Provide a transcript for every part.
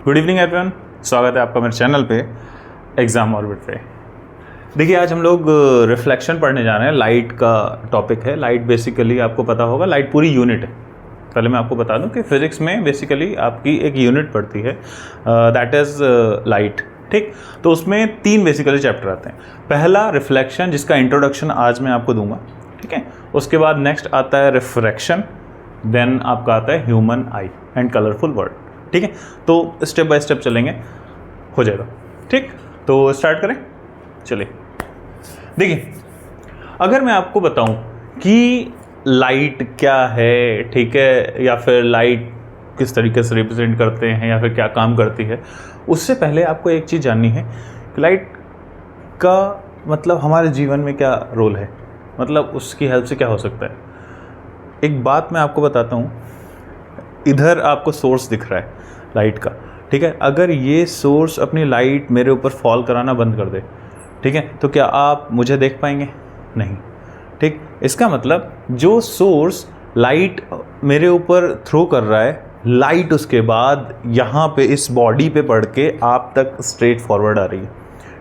Good evening everyone, स्वागत है आपका मेरे चैनल पे एग्ज़ाम ऑर्बिट पे। देखिए आज हम लोग रिफ्लेक्शन पढ़ने जा रहे हैं। लाइट का टॉपिक है। लाइट बेसिकली आपको पता होगा, लाइट पूरी यूनिट है। पहले मैं आपको बता दूं कि फिज़िक्स में बेसिकली आपकी एक यूनिट पड़ती है, दैट इज़ लाइट। ठीक, तो उसमें 3 बेसिकली चैप्टर आते हैं। पहला रिफ्लेक्शन, जिसका इंट्रोडक्शन आज मैं आपको दूंगा। ठीक है, उसके बाद नेक्स्ट आता है रिफ्रैक्शन, देन आपका आता है human I and colourful world. ठीक है, तो स्टेप बाय स्टेप चलेंगे, हो जाएगा। ठीक, तो स्टार्ट करें। चलिए देखिए, अगर मैं आपको बताऊं कि लाइट क्या है, ठीक है, या फिर लाइट किस तरीके से रिप्रेजेंट करते हैं या फिर क्या काम करती है, उससे पहले आपको एक चीज़ जाननी है कि लाइट का मतलब हमारे जीवन में क्या रोल है, मतलब उसकी हेल्प से क्या हो सकता है। एक बात मैं आपको बताता हूँ, इधर आपको सोर्स दिख रहा है लाइट का। ठीक है, अगर ये सोर्स अपनी लाइट मेरे ऊपर फॉल कराना बंद कर दे, ठीक है, तो क्या आप मुझे देख पाएंगे? नहीं। ठीक, इसका मतलब जो सोर्स लाइट मेरे ऊपर थ्रो कर रहा है, लाइट उसके बाद यहाँ पे इस बॉडी पे पड़ के आप तक स्ट्रेट फॉरवर्ड आ रही है।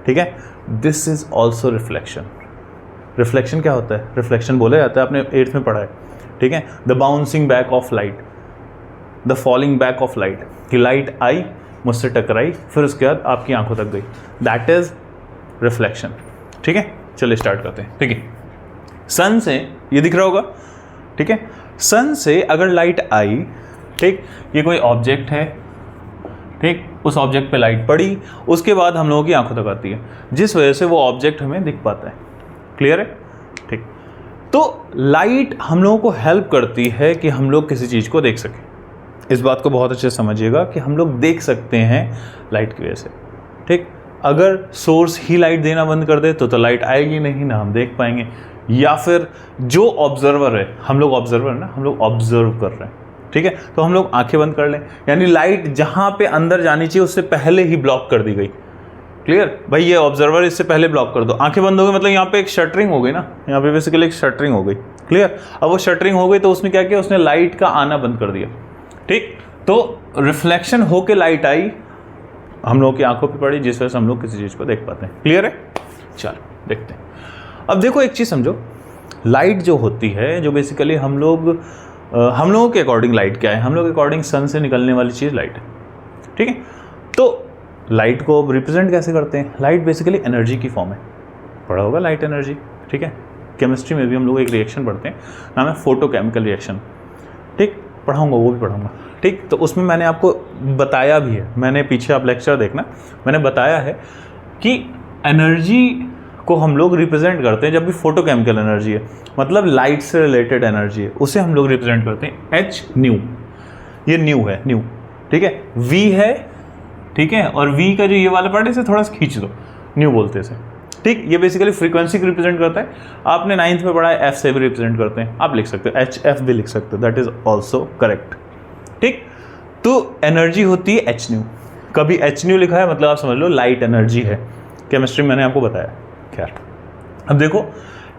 ठीक है, this is also reflection. Reflection क्या होता है? रिफ्लेक्शन बोला जाता है, आपने 8th में पढ़ा है। ठीक है, the bouncing back of light, the falling back of light, कि लाइट आई, मुझसे टकराई, फिर उसके बाद आपकी आंखों तक गई, दैट इज रिफ्लेक्शन। ठीक है, चलिए स्टार्ट करते हैं। ठीक है, सन से ये दिख रहा होगा। ठीक है, सन से अगर लाइट आई, ठीक, ये कोई ऑब्जेक्ट है, ठीक, उस ऑब्जेक्ट पे लाइट पड़ी, उसके बाद हम लोगों की आंखों तक आती है, जिस वजह से वो ऑब्जेक्ट हमें दिख पाता है। क्लियर है? ठीक, तो लाइट हम लोगों को हेल्प करती है कि हम लोग किसी चीज़ को देख सकें। इस बात को बहुत अच्छे से समझिएगा कि हम लोग देख सकते हैं लाइट की वजह से। ठीक, अगर सोर्स ही लाइट देना बंद कर दे तो लाइट आएगी नहीं, ना हम देख पाएंगे। या फिर जो ऑब्जर्वर है, हम लोग ऑब्जर्वर है ना, हम लोग ऑब्जर्व कर रहे हैं, ठीक है, तो हम लोग आंखें बंद कर लें, यानी लाइट जहाँ पे अंदर जानी चाहिए उससे पहले ही ब्लॉक कर दी गई। क्लियर भाई, ये ऑब्जर्वर, इससे पहले ब्लॉक कर दो। आंखें बंद हो गई मतलब यहाँ पे एक शटरिंग हो गई ना, यहाँ पे बेसिकली एक शटरिंग हो गई। क्लियर, अब वो शटरिंग हो गई तो उसने क्या किया, उसने लाइट का आना बंद कर दिया। ठीक, तो रिफ्लेक्शन होके लाइट आई, हम लोगों की आंखों पे पड़ी, जिस वजह से हम लोग किसी चीज़ को देख पाते हैं। क्लियर है? चलो देखते हैं। अब देखो एक चीज़ समझो, लाइट जो होती है, जो बेसिकली हम लोगों के अकॉर्डिंग लाइट क्या है, हम लोग के अकॉर्डिंग सन से निकलने वाली चीज़ लाइट है। ठीक है, तो लाइट को अब रिप्रेजेंट कैसे करते हैं? लाइट बेसिकली एनर्जी की फॉर्म है, पढ़ा होगा लाइट एनर्जी। ठीक है, केमिस्ट्री में भी हम लोग एक रिएक्शन पढ़ते हैं, नाम है फोटोकेमिकल रिएक्शन। ठीक, पढ़ाऊंगा, वो भी पढ़ाऊंगा। ठीक, तो उसमें मैंने आपको बताया भी है, मैंने पीछे आप लेक्चर देखना, मैंने बताया है कि एनर्जी को हम लोग रिप्रेजेंट करते हैं जब भी फोटोकेमिकल एनर्जी है, मतलब लाइट से रिलेटेड एनर्जी है, उसे हम लोग रिप्रेजेंट करते हैं एच न्यू। ये न्यू है, न्यू। ठीक है, वी है, ठीक है, और वी का जो ये वाला पार्ट है इसे थोड़ा सा खींच दो, न्यू बोलते हैं इसे। ठीक, ये बेसिकली फ्रीक्वेंसी को रिप्रेजेंट करता है। आपने 9th में पढ़ा है, एफ से भी रिप्रेजेंट करते हैं, आप लिख सकते हो एच एफ भी लिख सकते हो, दैट इज ऑल्सो करेक्ट। ठीक, तो एनर्जी होती है एच न्यू। कभी एच न्यू लिखा है मतलब आप समझ लो लाइट एनर्जी है, केमिस्ट्री में मैंने आपको बताया। खैर, अब देखो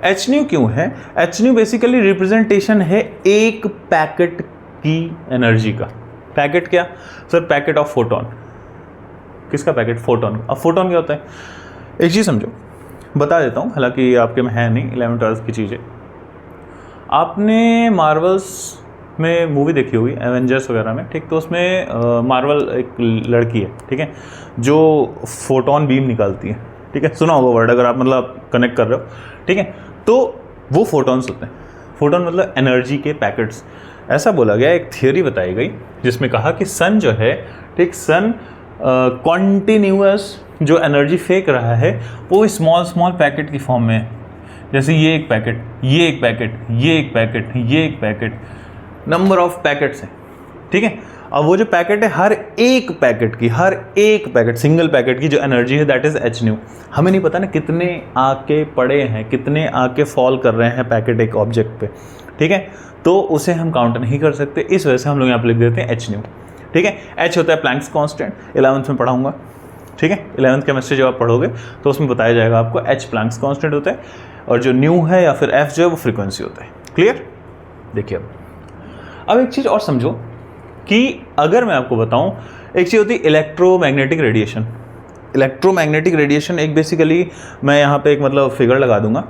एच न्यू क्यों है? एच न्यू बेसिकली रिप्रेजेंटेशन है एक पैकेट की एनर्जी का। पैकेट क्या सर? Packet of photon. किसका पैकेट? फोटोन। अब फोटोन क्या होता है, एक चीज़ समझो, बता देता हूँ, हालांकि आपके में है नहीं, 11th 12th की चीज़ें। आपने मार्वल्स में मूवी देखी होगी, एवेंजर्स वगैरह में। ठीक, तो उसमें मार्वल एक लड़की है, ठीक है, जो फोटोन बीम निकालती है। ठीक है, सुना होगा वर्ड, अगर आप मतलब कनेक्ट कर रहे हो। ठीक है, तो वो फोटोन्स होते हैं। फोटोन मतलब एनर्जी के पैकेट्स। ऐसा बोला गया, एक थियोरी बताई गई जिसमें कहा कि सन जो है, ठीक, सन कॉन्टिन्यूअस जो एनर्जी फेंक रहा है वो स्मॉल स्मॉल पैकेट की फॉर्म में है। जैसे ये एक पैकेट, ये एक पैकेट, ये एक पैकेट, ये एक पैकेट, नंबर ऑफ पैकेट्स हैं। ठीक है, अब वो जो पैकेट है, हर एक पैकेट सिंगल पैकेट की जो एनर्जी है दैट इज एच न्यू। हमें नहीं पता ना कितने आके पड़े हैं, कितने आके फॉल कर रहे हैं पैकेट एक ऑब्जेक्ट पे। ठीक है, तो उसे हम काउंट नहीं कर सकते, इस वजह से हम लोग यहाँ पे लिख देते हैं एच न्यू। ठीक है, एच होता है प्लैंक्स कांस्टेंट, 11th में पढ़ाऊंगा। ठीक है, 11th केमिस्ट्री जब आप पढ़ोगे तो उसमें बताया जाएगा आपको एच प्लैंक्स कांस्टेंट होता है, और जो न्यू है या फिर एफ जो है वो फ्रीक्वेंसी होता है। क्लियर? देखिए अब एक चीज़ और समझो कि अगर मैं आपको बताऊं एक चीज़ होती है इलेक्ट्रोमैग्नेटिक रेडिएशन। इलेक्ट्रोमैग्नेटिक रेडिएशन एक बेसिकली, मैं यहाँ पे एक मतलब फिगर लगा दूंगा,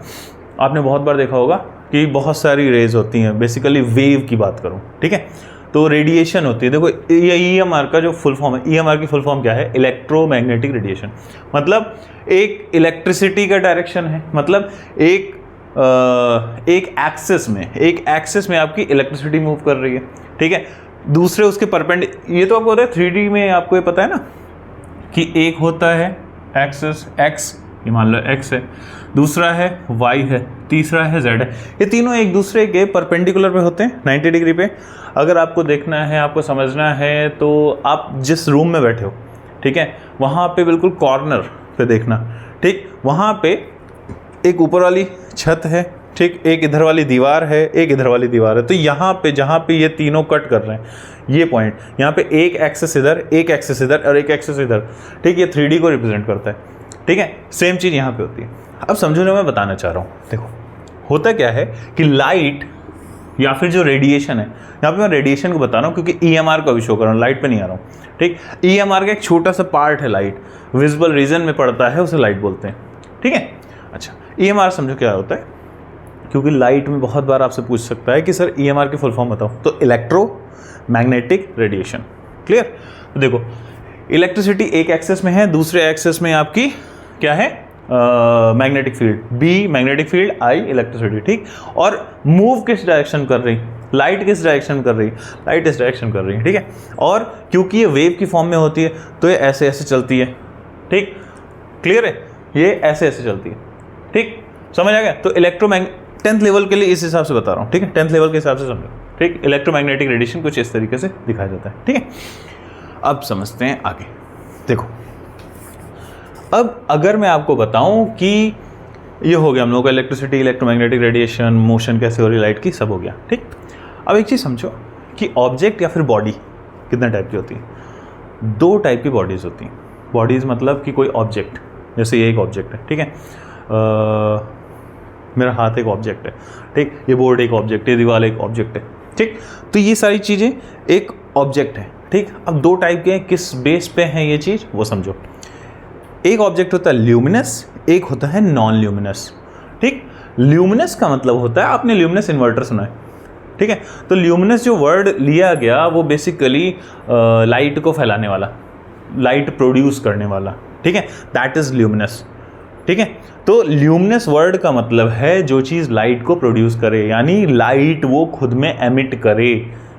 आपने बहुत बार देखा होगा कि बहुत सारी रेज होती हैं, बेसिकली वेव की बात करूँ, ठीक है, तो रेडिएशन होती है। देखो ये EMR का जो फुल फॉर्म है, EMR की फुल फॉर्म क्या है, इलेक्ट्रोमैग्नेटिक रेडिएशन। मतलब एक इलेक्ट्रिसिटी का डायरेक्शन है, मतलब एक एक्सिस में आपकी इलेक्ट्रिसिटी मूव कर रही है, ठीक है। दूसरे उसके परपेंडिकुलर, ये तो आपको पता है 3D में, आपको ये पता है ना कि एक होता है एक्सिस x, ये मान लो x है, दूसरा है y है, तीसरा है z है। ये तीनों एक दूसरे के परपेंडिकुलर पे होते हैं 90 डिग्री पे। अगर आपको देखना है, आपको समझना है, तो आप जिस रूम में बैठे हो, ठीक है, वहाँ पे बिल्कुल कॉर्नर पे देखना, ठीक, वहाँ पे एक ऊपर वाली छत है, ठीक, एक इधर वाली दीवार है, एक इधर वाली दीवार है। तो यहाँ पे जहाँ पे ये तीनों कट कर रहे हैं, ये पॉइंट, यहाँ पे एक एक्सिस इधर, एक एक्सिस इधर और एक एक्सिस इधर, ठीक, ये 3D को रिप्रेजेंट करता है, ठीक है। सेम चीज़ यहाँ पे होती है। अब समझो ना, मैं बताना चाह रहा हूँ, देखो होता क्या है कि लाइट या फिर जो रेडिएशन है, यहाँ पे मैं रेडिएशन को बता रहा हूँ क्योंकि EMR को भी शो कर रहा हूँ, लाइट पे नहीं आ रहा हूँ, ठीक। EMR का एक छोटा सा पार्ट है लाइट, विजिबल रीजन में पड़ता है, उसे लाइट बोलते हैं, ठीक है। अच्छा, EMR समझो क्या होता है, क्योंकि लाइट में बहुत बार आपसे पूछ सकता है कि सर EMR की फुल फॉर्म बताओ, तो इलेक्ट्रोमैग्नेटिक रेडिएशन, क्लियर। तो देखो इलेक्ट्रिसिटी एक एक्सेस में है, दूसरे एक्सेस में आपकी क्या है, magnetic field, B magnetic field, I electricity, ठीक। और मूव किस डायरेक्शन कर रही, लाइट किस डायरेक्शन कर रही, लाइट इस डायरेक्शन कर रही है, ठीक है। और क्योंकि ये वेव की फॉर्म में होती है तो ये ऐसे ऐसे चलती है, ठीक, क्लियर है, ये ऐसे ऐसे चलती है, ठीक, समझ आ गया। तो 10th लेवल के लिए इस हिसाब से बता रहा हूँ, ठीक है, 10th लेवल के हिसाब से समझो, ठीक। इलेक्ट्रोमैग्नेटिक रेडिएशन कुछ इस तरीके से दिखाया जाता है, ठीक है। अब समझते हैं आगे। देखो अब अगर मैं आपको बताऊं कि ये हो गया हम लोगों का इलेक्ट्रिसिटी, इलेक्ट्रोमैग्नेटिक रेडिएशन, मोशन कैसे हो रही लाइट की, सब हो गया, ठीक। अब एक चीज़ समझो कि ऑब्जेक्ट या फिर बॉडी कितने टाइप की होती है। 2 टाइप की बॉडीज़ होती हैं। बॉडीज़ मतलब कि कोई ऑब्जेक्ट, जैसे ये एक ऑब्जेक्ट है, ठीक है, मेरा हाथ एक ऑब्जेक्ट है, ठीक, ये बोर्ड एक ऑब्जेक्ट है, ये दीवार एक ऑब्जेक्ट है, ठीक। तो ये सारी चीज़ें एक ऑब्जेक्ट है, ठीक। अब 2 टाइप के हैं, किस बेस पे हैं ये चीज़ वो समझो। एक ऑब्जेक्ट होता है ल्यूमिनस, एक होता है नॉन ल्यूमिनस, ठीक। ल्यूमिनस का मतलब होता है, आपने ल्यूमिनस इन्वर्टर सुना है, ठीक है। तो ल्यूमिनस जो वर्ड लिया गया वो बेसिकली लाइट को फैलाने वाला, लाइट प्रोड्यूस करने वाला, ठीक है, दैट इज ल्यूमिनस, ठीक है। तो ल्यूमिनस वर्ड का मतलब है जो चीज़ लाइट को प्रोड्यूस करे, यानी लाइट वो खुद में एमिट करे।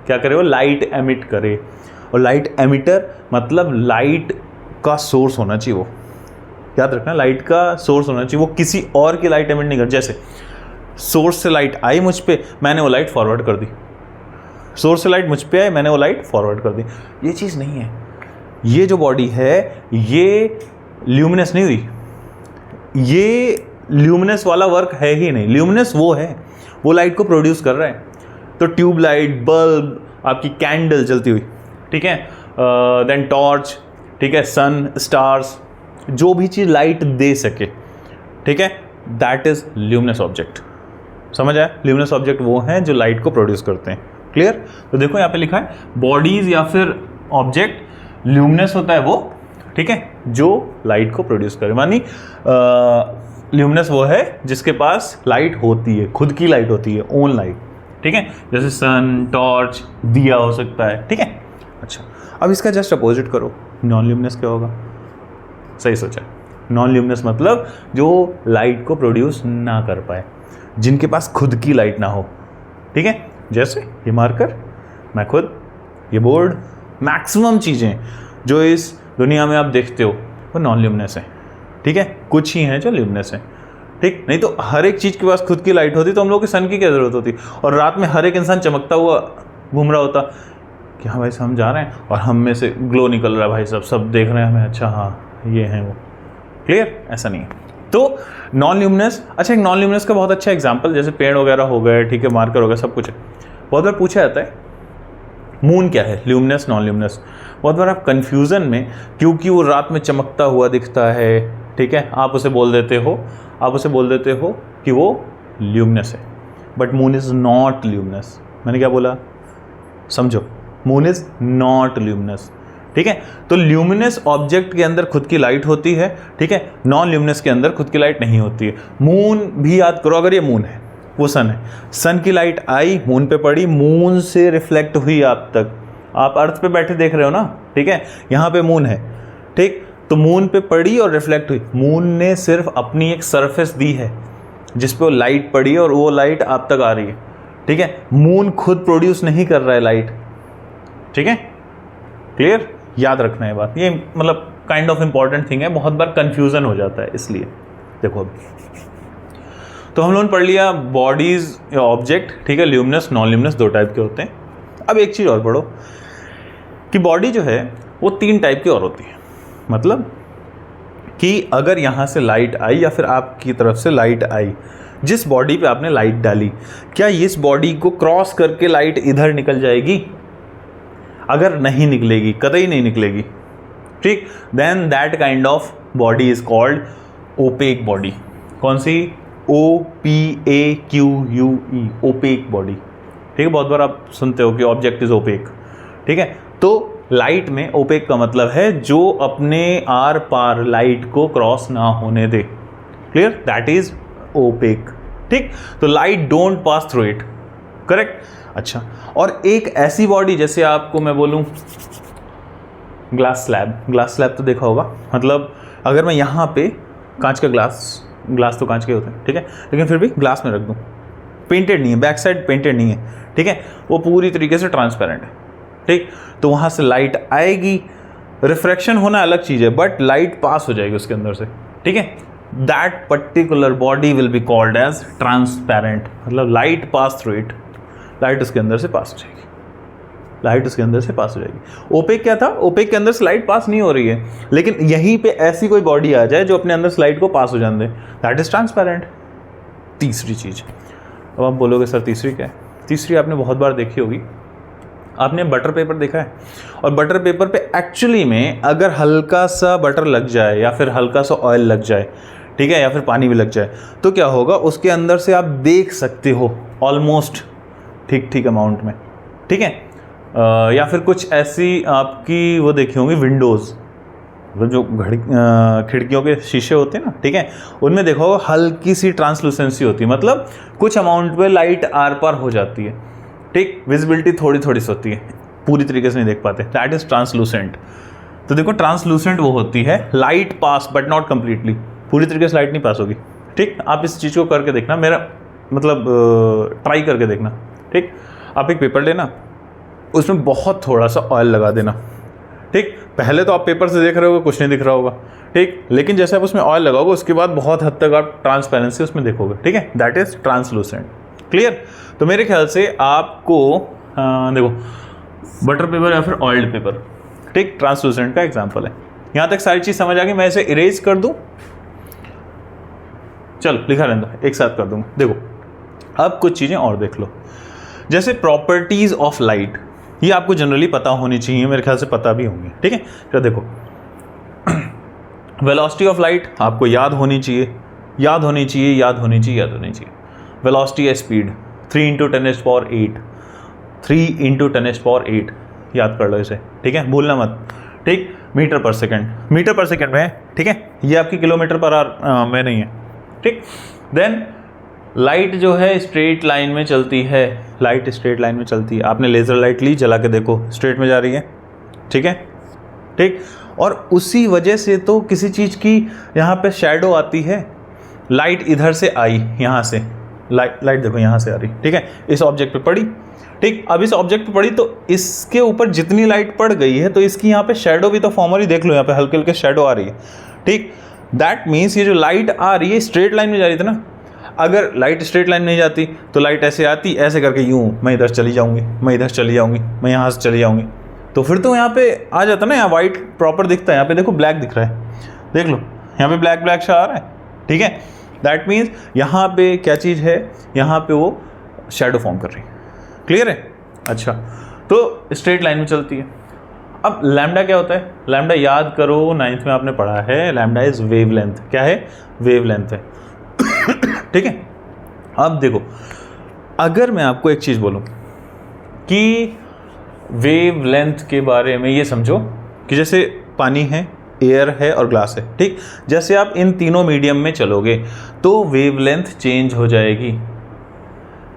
क्या करे वो, लाइट एमिट करे। और लाइट एमिटर मतलब लाइट का सोर्स होना चाहिए, वो याद रखना, लाइट का सोर्स होना चाहिए, वो किसी और की लाइट एमिट नहीं कर। जैसे सोर्स से लाइट आई मुझ पे, मैंने वो लाइट फॉरवर्ड कर दी, सोर्स से लाइट मुझ पे आई, मैंने वो लाइट फॉरवर्ड कर दी, ये चीज़ नहीं है। ये जो बॉडी है ये ल्यूमिनस नहीं हुई, ये ल्यूमिनस वाला वर्क है ही नहीं। ल्यूमिनस वो है, वो लाइट को प्रोड्यूस कर रहा है। तो ट्यूब लाइट, बल्ब, आपकी कैंडल जलती हुई, ठीक है, देन टॉर्च, ठीक है, सन, स्टार्स, जो भी चीज़ लाइट दे सके, ठीक है, दैट इज ल्यूमिनस ऑब्जेक्ट। समझ आया, ल्यूमिनस ऑब्जेक्ट वो हैं जो लाइट को प्रोड्यूस करते हैं, क्लियर। तो देखो यहाँ पे लिखा है बॉडीज या फिर ऑब्जेक्ट, ल्यूमिनस होता है वो, ठीक है, जो लाइट को प्रोड्यूस करे। मानी ल्यूमिनस वो है जिसके पास लाइट होती है, खुद की लाइट होती है, ओन लाइट, ठीक है, जैसे सन, टॉर्च, दिया हो सकता है, ठीक है। अच्छा, अब इसका जस्ट अपोजिट करो, नॉन ल्यूमिनस क्या होगा, सही सोचा। नॉन ल्यूमिनस मतलब जो लाइट को प्रोड्यूस ना कर पाए, जिनके पास खुद की लाइट ना हो, ठीक है, जैसे ये मार्कर, मैं खुद, ये बोर्ड, मैक्सिमम चीज़ें जो इस दुनिया में आप देखते हो वो नॉन ल्यूमिनस है, ठीक है। कुछ ही हैं जो ल्यूमिनस हैं, ठीक। नहीं तो हर एक चीज़ के पास खुद की लाइट होती तो हम लोग को सन की क्या ज़रूरत होती, और रात में हर एक इंसान चमकता हुआ घूम रहा होता कि हाँ भाई साहब हम जा रहे हैं और हम में से ग्लो निकल रहा है, भाई साहब सब देख रहे हैं हमें, अच्छा हाँ ये हैं वो, क्लियर। ऐसा नहीं है। तो नॉन ल्यूमिनस, अच्छा एक नॉन ल्यूमिनस का बहुत अच्छा एग्जांपल जैसे पेड़ वगैरह हो गए, ठीक है, मार्कर हो गया, सब कुछ है। बहुत बार पूछा जाता है मून क्या है, ल्यूमिनस, नॉन ल्यूमिनस। बहुत बार आप कन्फ्यूज़न में, क्योंकि वो रात में चमकता हुआ दिखता है, ठीक है, आप उसे बोल देते हो कि वो ल्यूमिनस है, but moon is not luminous. मैंने क्या बोला, समझो, मून इज़ नॉट ल्यूमिनस, ठीक है। तो ल्यूमिनस ऑब्जेक्ट के अंदर खुद की लाइट होती है, ठीक है, नॉन ल्यूमिनस के अंदर खुद की लाइट नहीं होती है। मून भी याद करो, अगर ये मून है, वो सन है, सन की लाइट आई, मून पे पड़ी, मून से रिफ्लेक्ट हुई आप तक, आप अर्थ पे बैठे देख रहे हो ना, ठीक है, यहाँ पे मून है, ठीक, तो मून पे पड़ी और रिफ्लेक्ट हुई। मून ने सिर्फ अपनी एक सरफेस दी है जिस पे वो लाइट पड़ी और वो लाइट आप तक आ रही है, ठीक है। मून खुद प्रोड्यूस नहीं कर रहा है लाइट, ठीक है, क्लियर, याद रखना है बात, ये मतलब काइंड ऑफ इंपॉर्टेंट थिंग है, बहुत बार कंफ्यूजन हो जाता है इसलिए। देखो अब तो हम लोगों ने पढ़ लिया बॉडीज या ऑब्जेक्ट, ठीक है, ल्यूमिनस नॉन ल्यूमिनस दो टाइप के होते हैं। अब एक चीज़ और पढ़ो कि बॉडी जो है वो 3 टाइप की और होती है। मतलब कि अगर यहाँ से लाइट आई या फिर आपकी तरफ से लाइट आई, जिस बॉडी पे आपने लाइट डाली, क्या इस बॉडी को क्रॉस करके लाइट इधर निकल जाएगी? अगर नहीं निकलेगी, कतई नहीं निकलेगी, ठीक, then that kind of body is called opaque body. कौन सी? OPAQUE, ओपेक बॉडी, ठीक है। बहुत बार आप सुनते हो कि ऑब्जेक्ट इज ओपेक, ठीक है। तो लाइट में ओपेक का मतलब है जो अपने आर पार लाइट को क्रॉस ना होने दे, क्लियर, दैट इज ओपेक, ठीक। तो light don't pass through it, correct. अच्छा, और एक ऐसी बॉडी, जैसे आपको मैं बोलूं ग्लास स्लैब, ग्लास स्लैब तो देखा होगा, मतलब अगर मैं यहाँ पे कांच का ग्लास तो कांच के होते हैं, ठीक है, लेकिन फिर भी ग्लास में रख दूँ, पेंटेड नहीं है, बैक साइड पेंटेड नहीं है, ठीक है, वो पूरी तरीके से ट्रांसपेरेंट है, ठीक, तो वहाँ से लाइट आएगी, रिफ्रैक्शन होना अलग चीज़ है, बट लाइट पास हो जाएगी उसके अंदर से, ठीक है। That particular body will be called as transparent, मतलब light pass through it, light उसके अंदर से पास हो जाएगी, लाइट उसके अंदर से पास हो जाएगी। ओपेक क्या था? ओपेक के अंदर से लाइट पास नहीं हो रही है, लेकिन यहीं पे ऐसी कोई बॉडी आ जाए जो अपने अंदर से लाइट को पास हो जाने दे, दैट इज ट्रांसपेरेंट। तीसरी चीज, अब आप बोलोगे सर तीसरी क्या है? तीसरी आपने बहुत बार देखी होगी, आपने बटर पेपर देखा है, और बटर पेपर पे एक्चुअली में अगर हल्का सा बटर लग जाए या फिर हल्का सा ऑयल लग जाए, ठीक है, या फिर पानी भी लग जाए, तो क्या होगा, उसके अंदर से आप देख सकते हो ऑलमोस्ट ठीक अमाउंट में, ठीक है। या फिर कुछ ऐसी आपकी वो देखी होंगी विंडोज़, मतलब जो खिड़कियों के शीशे होते हैं ना, ठीक है, उनमें देखो हल्की सी ट्रांसलूसेंसी होती है, मतलब कुछ अमाउंट पे लाइट आर पार हो जाती है, ठीक, विजिबिलिटी थोड़ी सी होती है, पूरी तरीके से नहीं देख पाते, दैट इज ट्रांसलूसेंट। तो देखो ट्रांसलूसेंट वो होती है light pass but not completely, पूरी तरीके से लाइट नहीं पास होगी, ठीक। आप इस चीज़ को करके देखना, मेरा मतलब ट्राई करके देखना, ठीक। आप एक पेपर लेना, उसमें बहुत थोड़ा सा ऑयल लगा देना, ठीक। पहले तो आप पेपर से देख रहे होगे, कुछ नहीं दिख रहा होगा, ठीक, लेकिन जैसे आप उसमें ऑयल लगाओगे उसके बाद बहुत हद तक आप ट्रांसपेरेंसी उसमें देखोगे, ठीक है, दैट इज ट्रांसलूसेंट, क्लियर। तो मेरे ख्याल से आपको देखो बटर पेपर या फिर ऑयल्ड पेपर, ठीक, ट्रांसलूसेंट का एग्जांपल है। यहाँ तक सारी चीज़ समझ आ गई, मैं इसे इरेज कर दूँ, चलो लिखा रहने दो, एक साथ कर दूँगा। देखो अब कुछ चीज़ें और देख लो, जैसे प्रॉपर्टीज ऑफ लाइट, ये आपको जनरली पता होनी चाहिए, मेरे ख्याल से पता भी होंगे, ठीक है। तो देखो वेलोसिटी ऑफ लाइट आपको याद होनी चाहिए, याद होनी चाहिए। वेलोसिटी है स्पीड, 3 × 10⁸, 3 × 10⁸, याद कर लो इसे, ठीक है, भूलना मत, ठीक। मीटर पर सेकंड में है, ठीक है, ये आपकी किलोमीटर पर आवर में नहीं है, ठीक। देन लाइट जो है स्ट्रेट लाइन में चलती है, लाइट स्ट्रेट लाइन में चलती है। आपने लेज़र लाइट ली, जला के देखो, स्ट्रेट में जा रही है, ठीक है, ठीक। और उसी वजह से तो किसी चीज़ की यहाँ पे शैडो आती है, लाइट इधर से आई, यहाँ से लाइट देखो यहाँ से आ रही, ठीक है, इस ऑब्जेक्ट पे पड़ी, ठीक। अब इस ऑब्जेक्ट पे पड़ी तो इसके ऊपर जितनी लाइट पड़ गई है तो इसकी यहाँ पे शैडो भी तो फॉर्म हो रही, देख लो यहाँ पे हल्के हल्के शैडो आ रही है, ठीक। दैट मीन्स ये जो लाइट आ रही है स्ट्रेट लाइन में जा रही थी ना, अगर लाइट स्ट्रेट लाइन नहीं जाती तो लाइट ऐसे आती, ऐसे करके यूँ, मैं इधर चली जाऊँगी, मैं इधर चली जाऊँगी, मैं यहाँ से चली जाऊँगी, तो फिर तो यहाँ पे आ जाता ना, यहाँ वाइट प्रॉपर दिखता है, यहाँ पे देखो ब्लैक दिख रहा है, देख लो यहाँ पे ब्लैक सा आ रहा है, ठीक है। दैट मीन्स यहाँ पे क्या चीज़ है, यहाँ पे वो शैडो फॉर्म कर रही है, क्लियर है। अच्छा, तो स्ट्रेट लाइन में चलती है। अब लैम्डा क्या होता है? लैम्डा याद करो, 9th में आपने पढ़ा है, लैम्डा इज वेवलेंथ। क्या है? वेवलेंथ है, ठीक है। अब देखो, अगर मैं आपको एक चीज़ बोलूँ कि वेवलेंथ के बारे में, ये समझो कि जैसे पानी है, एयर है और ग्लास है, ठीक। जैसे आप इन तीनों मीडियम में चलोगे तो वेवलेंथ चेंज हो जाएगी।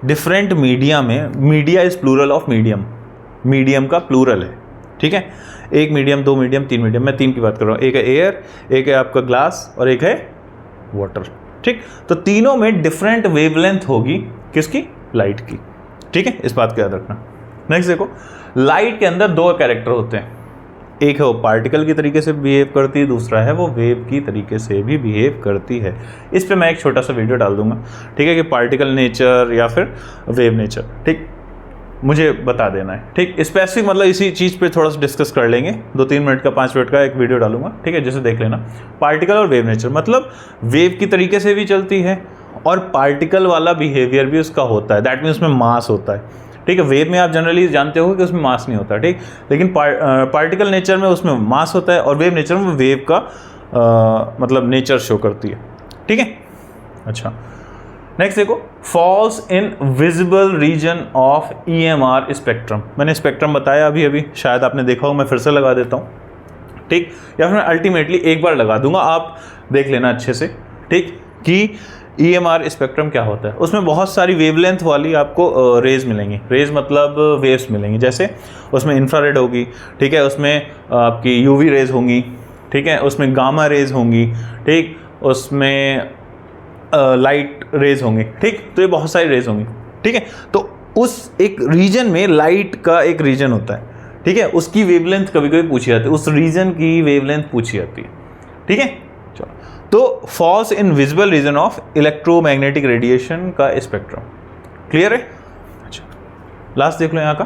डिफरेंट मीडिया में, media is plural of medium, medium का प्लूरल है, ठीक है। एक मीडियम, दो मीडियम, तीन मीडियम, मैं तीन की बात कर रहा हूँ। एक है एयर, एक है आपका ग्लास और एक है वाटर, ठीक। तो तीनों में डिफरेंट वेवलेंथ होगी, किसकी? लाइट की, ठीक है। इस बात को याद रखना। नेक्स्ट देखो, लाइट के अंदर दो कैरेक्टर होते हैं, एक है वो पार्टिकल की तरीके से बिहेव करती है, दूसरा है वो वेव की तरीके से भी बिहेव करती है। इस पे मैं एक छोटा सा वीडियो डाल दूंगा, ठीक है, कि पार्टिकल नेचर या फिर वेव नेचर, ठीक, मुझे बता देना है, ठीक। स्पेसिफिक मतलब इसी चीज़ पे थोड़ा सा डिस्कस कर लेंगे, 2-3 मिनट का, 5 मिनट का एक वीडियो डालूंगा, ठीक है, जैसे देख लेना। पार्टिकल और वेव नेचर मतलब वेव की तरीके से भी चलती है और पार्टिकल वाला बिहेवियर भी उसका होता है, दैट मीन्स उसमें मास होता है, ठीक है। वेव में आप जनरली जानते हो कि उसमें मास नहीं होता, ठीक, लेकिन पार्टिकल नेचर में उसमें मास होता है और वेव नेचर में वेव का मतलब नेचर शो करती है, ठीक है। अच्छा, नेक्स्ट देखो, falls in visible region of EMR spectrum. मैंने स्पेक्ट्रम बताया अभी अभी, शायद आपने देखा हो, मैं फिर से लगा देता हूँ, ठीक, या फिर मैं अल्टीमेटली एक बार लगा दूंगा, आप देख लेना अच्छे से, ठीक, कि EMR स्पेक्ट्रम क्या होता है। उसमें बहुत सारी वेवलेंथ वाली आपको रेज मिलेंगी, रेज मतलब वेव्स मिलेंगी, जैसे उसमें इंफ्रारेड होगी, ठीक है, उसमें आपकी UV रेज होंगी, ठीक है, उसमें गामा रेज होंगी, ठीक, उसमें लाइट रेज होंगी, ठीक। तो ये बहुत सारी रेज होंगी, ठीक है। तो उस एक रीजन में लाइट का एक रीजन होता है, ठीक है, उसकी वेवलेंथ कभी कभी पूछी जाती है, उस रीजन की वेवलेंथ पूछी जाती है, ठीक है। चलो, तो falls in visible region of electromagnetic radiation का स्पेक्ट्रम, क्लियर है। अच्छा, लास्ट देख लो, यहाँ का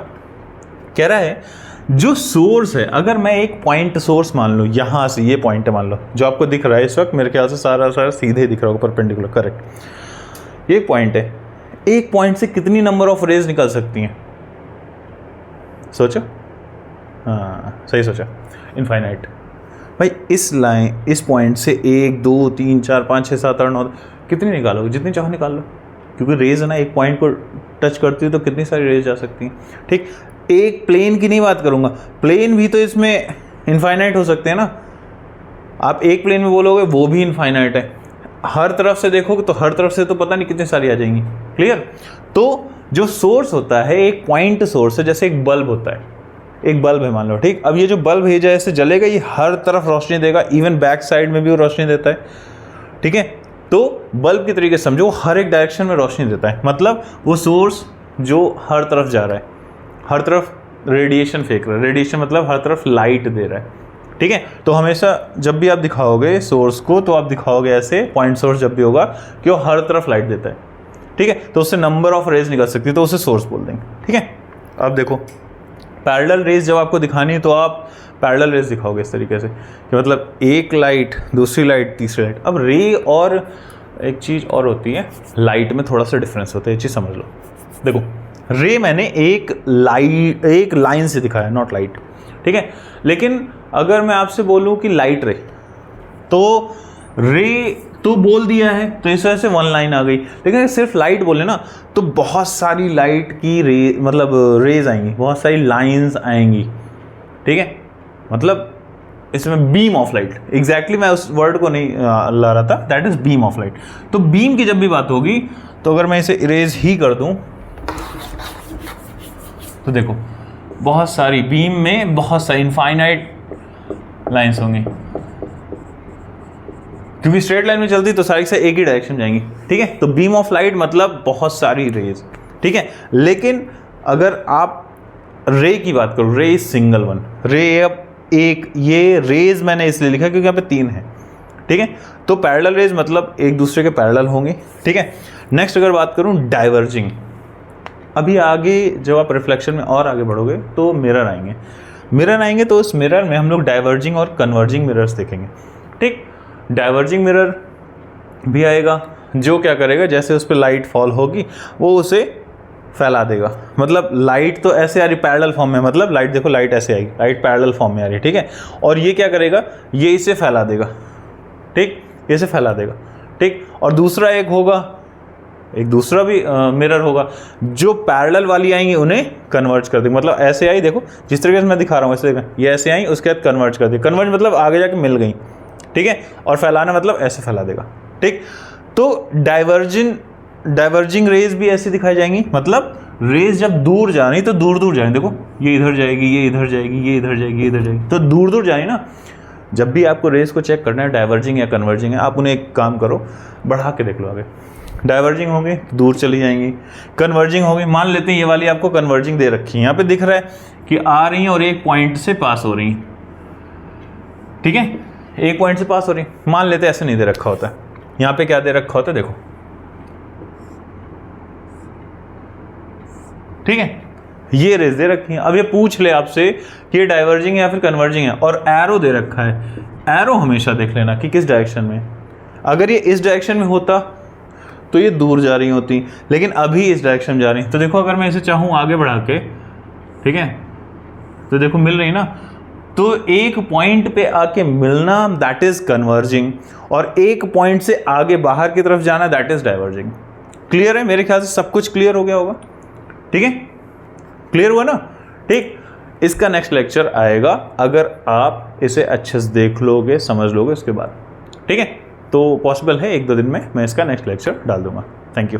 कह रहा है जो सोर्स है, अगर मैं एक पॉइंट सोर्स मान लूँ, यहाँ से ये पॉइंट है मान लो, जो आपको दिख रहा है इस वक्त, मेरे ख्याल से सारा सीधे दिख रहा होगा, परपेंडिकुलर, करेक्ट। ये पॉइंट है, एक पॉइंट से कितनी नंबर ऑफ रेज निकल सकती हैं? सोचो, हाँ सही सोचा, इनफाइनाइट। भाई इस लाइन, इस पॉइंट से 1 2 3 4 5 6 7 8 9 कितनी निकालोगे? जितनी चाहो निकाल लो, क्योंकि रेज है ना, एक पॉइंट को टच करती है तो कितनी सारी रेज जा सकती हैं, ठीक। एक प्लेन की नहीं बात करूंगा, प्लेन भी तो इसमें इनफाइनाइट हो सकते हैं ना। आप एक प्लेन में बोलोगे वो भी इनफाइनाइट है, हर तरफ से देखोगे तो हर तरफ से तो पता नहीं कितनी सारी आ जाएंगी, क्लियर। तो जो सोर्स होता है, एक पॉइंट सोर्स है, जैसे एक बल्ब होता है, एक बल्ब है मान लो, ठीक। अब ये जो बल्ब है जैसे जलेगा, ये हर तरफ रोशनी देगा, इवन बैक साइड में भी वो रोशनी देता है, ठीक है। तो बल्ब की तरीके से समझो, हर एक डायरेक्शन में रोशनी देता है, मतलब वो सोर्स जो हर तरफ जा रहा है, हर तरफ रेडिएशन फेंक रहा है, रेडिएशन मतलब हर तरफ लाइट दे रहा है, ठीक है। तो हमेशा जब भी आप दिखाओगे सोर्स को, तो आप दिखाओगे ऐसे, पॉइंट सोर्स जब भी होगा कि वो हर तरफ लाइट देता है, ठीक है। तो उससे नंबर ऑफ रेज निकल सकती है, तो उसे सोर्स बोल देंगे, ठीक है। अब देखो, पैरेलल रेज जब आपको दिखानी है तो आप पैरेलल रेज दिखाओगे इस तरीके से, कि मतलब एक लाइट, दूसरी लाइट, तीसरी लाइट। अब रे और एक चीज़ और होती है, लाइट में थोड़ा सा डिफरेंस होता है, ये चीज़ समझ लो। देखो, रे मैंने एक लाइन से दिखाया, नॉट लाइट, ठीक है। लेकिन अगर मैं आपसे बोलूं कि लाइट रे, तो रे तो बोल दिया है, तो इस वजह से वन लाइन आ गई। लेकिन अगर सिर्फ लाइट बोले ना, तो बहुत सारी लाइट की रे, मतलब रेज आएंगी, बहुत सारी लाइंस आएंगी, ठीक है। मतलब इसमें बीम ऑफ लाइट, एग्जैक्टली मैं उस वर्ड को नहीं ला रहा था, that is beam of light. तो बीम की जब भी बात होगी, तो अगर मैं इसे इरेज ही कर दूं, तो देखो बहुत सारी बीम में बहुत सारी इनफाइनाइट लाइंस होंगी, क्योंकि स्ट्रेट लाइन में चलती तो सारी से एक ही डायरेक्शन जाएंगी, ठीक है। तो बीम ऑफ लाइट मतलब बहुत सारी रेज, ठीक है। लेकिन अगर आप रे की बात करो, रे इज सिंगल वन रे। अब एक ये रेज मैंने इसलिए लिखा क्योंकि यहाँ पे 3 है, ठीक है। तो पैरेलल रेज मतलब एक दूसरे के पैरेलल होंगे, ठीक है। नेक्स्ट अगर बात करूँ डाइवर्जिंग, अभी आगे जब आप रिफ्लेक्शन में और आगे बढ़ोगे तो मिरर आएंगे, तो उस मिरर में हम लोग डाइवर्जिंग और कन्वर्जिंग मिरर्स देखेंगे, ठीक। डाइवर्जिंग मिरर भी आएगा, जो क्या करेगा, जैसे उस पर लाइट फॉल होगी वो उसे फैला देगा। मतलब लाइट तो ऐसे आ रही पैरेलल फॉर्म में, मतलब लाइट देखो, लाइट ऐसे आएगी, लाइट पैरेलल फॉर्म में आ रही है, ठीक है। और ये क्या करेगा, ये इसे फैला देगा, ठीक, इसे फैला देगा, ठीक। और दूसरा एक होगा, एक दूसरा भी मिरर होगा, जो पैरेलल वाली आएंगी उन्हें कन्वर्ज कर देंगे। मतलब ऐसे आई, देखो जिस तरीके से मैं दिखा रहा हूँ ऐसे देखा, ये ऐसे आई, उसके बाद कन्वर्ज कर दी। कन्वर्ज मतलब आगे जाके मिल गई, ठीक है। और फैलाना मतलब ऐसे फैला देगा, ठीक। तो डाइवर्जिंग रेज भी ऐसे दिखाई जाएंगी, मतलब रेज जब दूर जा रही तो दूर दूर जाएंगी। देखो ये इधर जाएगी, ये इधर जाएगी, ये इधर जाएगी, ये इधर जाएगी, तो दूर दूर जाए ना। जब भी आपको रेज को चेक करना है डाइवर्जिंग या कन्वर्जिंग है, आप उन्हें एक काम करो, बढ़ा के देख लो आगे। डाइवर्जिंग होंगे दूर चली जाएंगी, कन्वर्जिंग होंगी, मान लेते हैं ये वाली आपको कन्वर्जिंग दे रखी है, यहाँ पे दिख रहा है कि आ रही हैं और एक पॉइंट से पास हो रही हैं, ठीक है, एक पॉइंट से पास हो रही हैं। मान लेते हैं ऐसे नहीं दे रखा होता है, यहाँ पे क्या दे रखा होता है देखो, ठीक है, ये रेज दे रखी है। अब ये पूछ ले आपसे कि ये डाइवर्जिंग है या फिर कन्वर्जिंग है, और एरो दे रखा है। एरो हमेशा देख लेना कि किस डायरेक्शन में। अगर ये इस डायरेक्शन में होता तो ये दूर जा रही होती, लेकिन अभी इस डायरेक्शन में जा रही। तो देखो अगर मैं इसे चाहूँ आगे बढ़ा के, ठीक है, तो देखो मिल रही ना। तो एक पॉइंट पे आके मिलना दैट इज कन्वर्जिंग, और एक पॉइंट से आगे बाहर की तरफ जाना दैट इज डाइवर्जिंग। क्लियर है? मेरे ख्याल से सब कुछ क्लियर हो गया होगा, ठीक है, क्लियर हुआ ना, ठीक। इसका नेक्स्ट लेक्चर आएगा अगर आप इसे अच्छे से देख लोगे, समझ लोगे उसके बाद, ठीक है। तो पॉसिबल है 1-2 दिन में मैं इसका नेक्स्ट लेक्चर डाल दूंगा। Thank you.